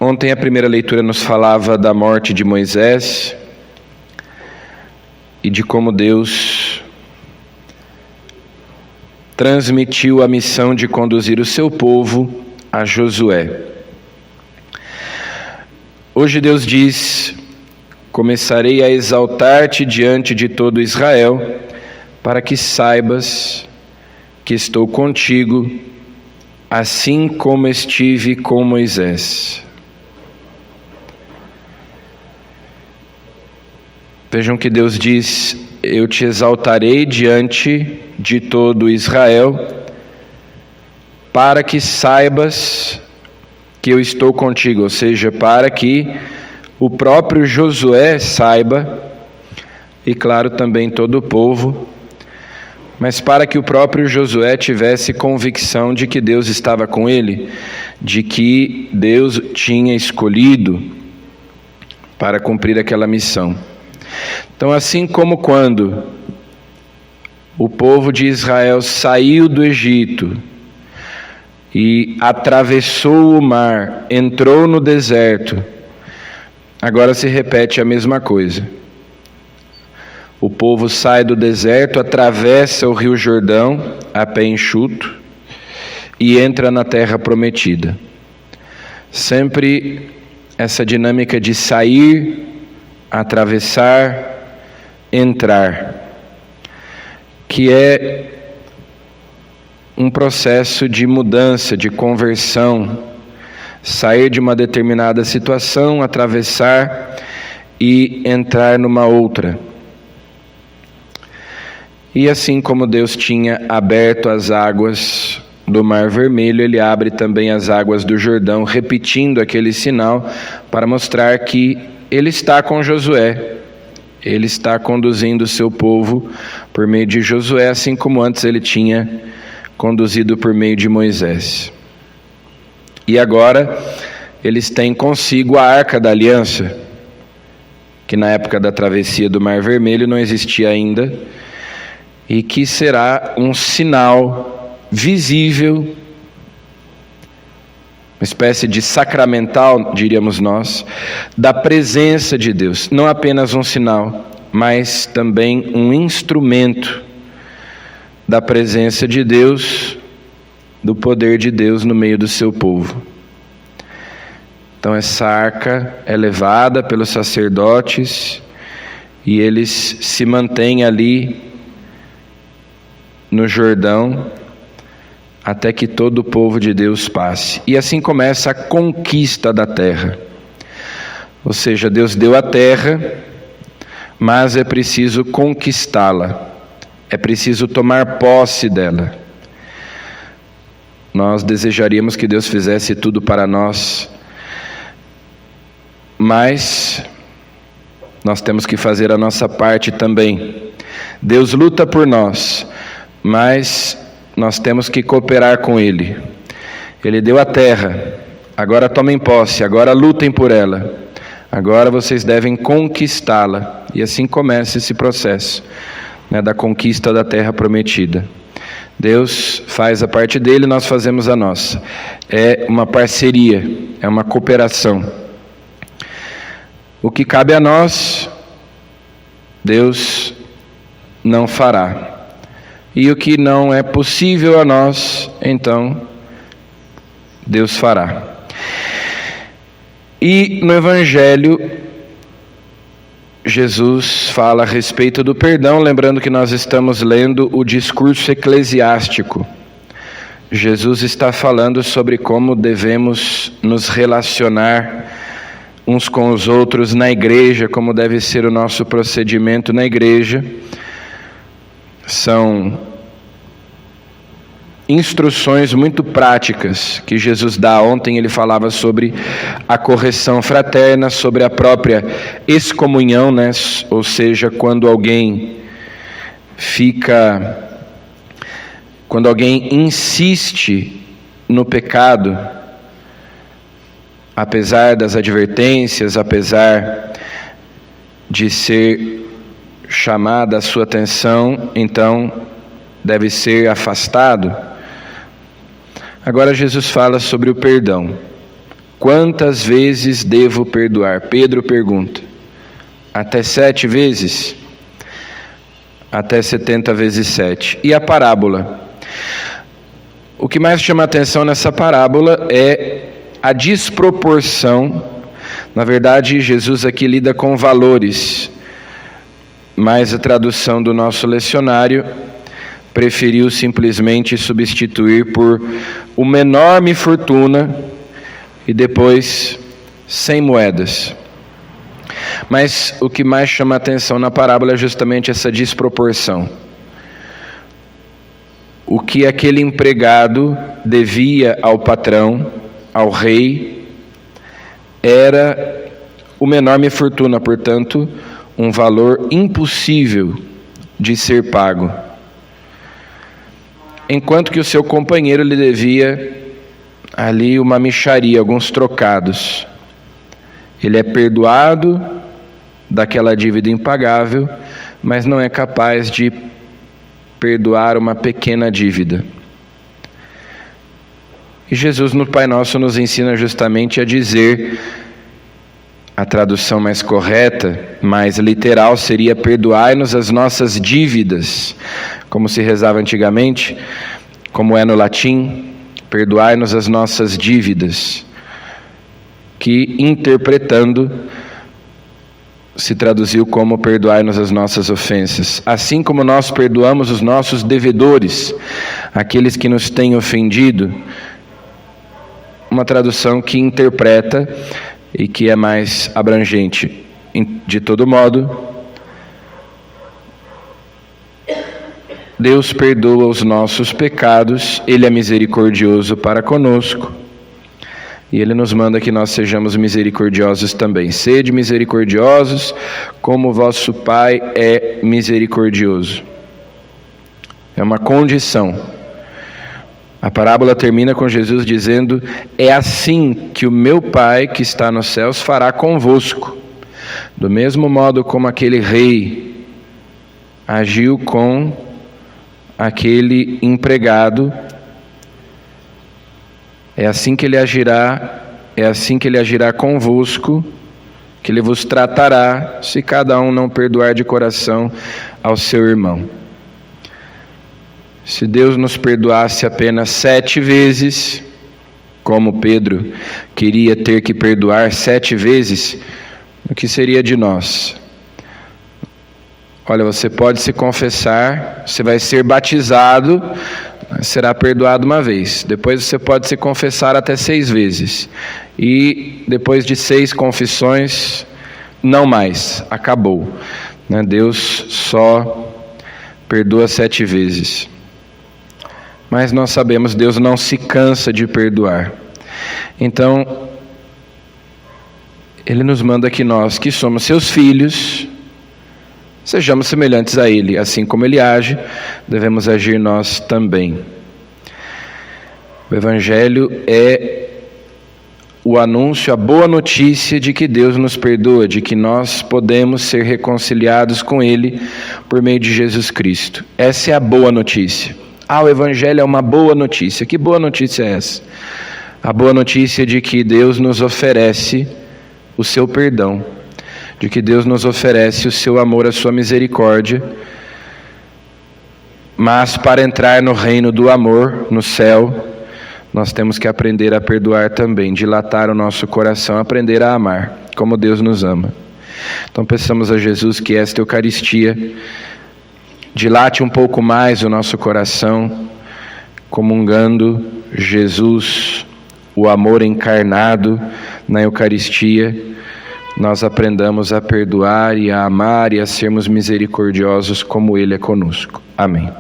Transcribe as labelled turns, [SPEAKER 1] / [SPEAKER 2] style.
[SPEAKER 1] Ontem a primeira leitura nos falava da morte de Moisés e de como Deus transmitiu a missão de conduzir o seu povo a Josué. Hoje Deus diz: começarei a exaltar-te diante de todo Israel, para que saibas que estou contigo, assim como estive com Moisés. Vejam que Deus diz: eu te exaltarei diante de todo Israel, para que saibas que eu estou contigo, ou seja, para que o próprio Josué saiba, e claro também todo o povo, mas para que o próprio Josué tivesse convicção de que Deus estava com ele, de que Deus tinha escolhido para cumprir aquela missão. Então, assim como quando o povo de Israel saiu do Egito e atravessou o mar, entrou no deserto, agora se repete a mesma coisa. O povo sai do deserto, atravessa o rio Jordão a pé enxuto e entra na terra prometida. Sempre essa dinâmica de sair, atravessar, entrar, que é um processo de mudança, de conversão, sair de uma determinada situação, atravessar e entrar numa outra. E assim como Deus tinha aberto as águas do Mar Vermelho, Ele abre também as águas do Jordão, repetindo aquele sinal para mostrar que Ele está com Josué. Ele está conduzindo o seu povo por meio de Josué, assim como antes Ele tinha conduzido por meio de Moisés. E agora eles têm consigo a Arca da Aliança, que na época da travessia do Mar Vermelho não existia ainda, e que será um sinal visível, uma espécie de sacramental, diríamos nós, da presença de Deus. Não apenas um sinal, mas também um instrumento da presença de Deus, do poder de Deus no meio do seu povo. Então essa arca é levada pelos sacerdotes e eles se mantêm ali no Jordão até que todo o povo de Deus passe. E assim começa a conquista da terra. Ou seja, Deus deu a terra, mas é preciso conquistá-la. É preciso tomar posse dela. Nós desejaríamos que Deus fizesse tudo para nós, mas nós temos que fazer a nossa parte também. Deus luta por nós, mas nós temos que cooperar com Ele. Ele deu a terra, agora tomem posse, agora lutem por ela, agora vocês devem conquistá-la. E assim começa esse processo, da conquista da terra prometida. Deus faz a parte dele, nós fazemos a nossa. É uma parceria, é uma cooperação. O que cabe a nós, Deus não fará. E o que não é possível a nós, então, Deus fará. E no Evangelho, Jesus fala a respeito do perdão, lembrando que nós estamos lendo o discurso eclesiástico. Jesus está falando sobre como devemos nos relacionar uns com os outros na igreja, como deve ser o nosso procedimento na igreja. São instruções muito práticas que Jesus dá. Ontem ele falava sobre a correção fraterna, sobre a própria excomunhão, ou seja, quando alguém insiste no pecado, apesar das advertências, apesar de ser chamada a sua atenção, então deve ser afastado. Agora Jesus fala sobre o perdão. quantas vezes devo perdoar? Pedro pergunta. Até 7 vezes? Até 70 vezes 7. E a parábola? O que mais chama a atenção nessa parábola é a desproporção. Na verdade, Jesus aqui lida com valores, mas a tradução do nosso lecionário preferiu simplesmente substituir por uma enorme fortuna e depois 100 moedas. Mas o que mais chama a atenção na parábola é justamente essa desproporção. O que aquele empregado devia ao patrão, ao rei, era uma enorme fortuna, portanto, um valor impossível de ser pago. Enquanto que o seu companheiro lhe devia ali uma mixaria, alguns trocados. Ele é perdoado daquela dívida impagável, mas não é capaz de perdoar uma pequena dívida. E Jesus no Pai Nosso nos ensina justamente a dizer, a tradução mais correta, mais literal, seria perdoai-nos as nossas dívidas, como se rezava antigamente, como é no latim, perdoai-nos as nossas dívidas, que interpretando se traduziu como perdoai-nos as nossas ofensas. Assim como nós perdoamos os nossos devedores, aqueles que nos têm ofendido, uma tradução que interpreta e que é mais abrangente. De todo modo, Deus perdoa os nossos pecados, Ele é misericordioso para conosco, e Ele nos manda que nós sejamos misericordiosos também. Sede misericordiosos, como vosso Pai é misericordioso. É uma condição. A parábola termina com Jesus dizendo: é assim que o meu Pai que está nos céus fará convosco. Do mesmo modo como aquele rei agiu com aquele empregado, é assim que ele agirá convosco, que ele vos tratará, se cada um não perdoar de coração ao seu irmão. Se Deus nos perdoasse apenas 7 vezes, como Pedro queria ter que perdoar 7 vezes, o que seria de nós? Olha, você pode se confessar, você vai ser batizado, será perdoado uma vez. Depois você pode se confessar até 6 vezes. E depois de 6 confissões, não mais, acabou. Deus só perdoa 7 vezes. Mas nós sabemos, Deus não se cansa de perdoar. Então, Ele nos manda que nós, que somos seus filhos, sejamos semelhantes a Ele. Assim como Ele age, devemos agir nós também. O Evangelho é o anúncio, a boa notícia de que Deus nos perdoa, de que nós podemos ser reconciliados com Ele por meio de Jesus Cristo. Essa é a boa notícia. O Evangelho é uma boa notícia. Que boa notícia é essa? A boa notícia de que Deus nos oferece o seu perdão, de que Deus nos oferece o seu amor, a sua misericórdia, mas para entrar no reino do amor, no céu, nós temos que aprender a perdoar também, dilatar o nosso coração, aprender a amar, como Deus nos ama. Então peçamos a Jesus que esta Eucaristia dilate um pouco mais o nosso coração, comungando Jesus, o amor encarnado na Eucaristia, nós aprendamos a perdoar e a amar e a sermos misericordiosos como Ele é conosco. Amém.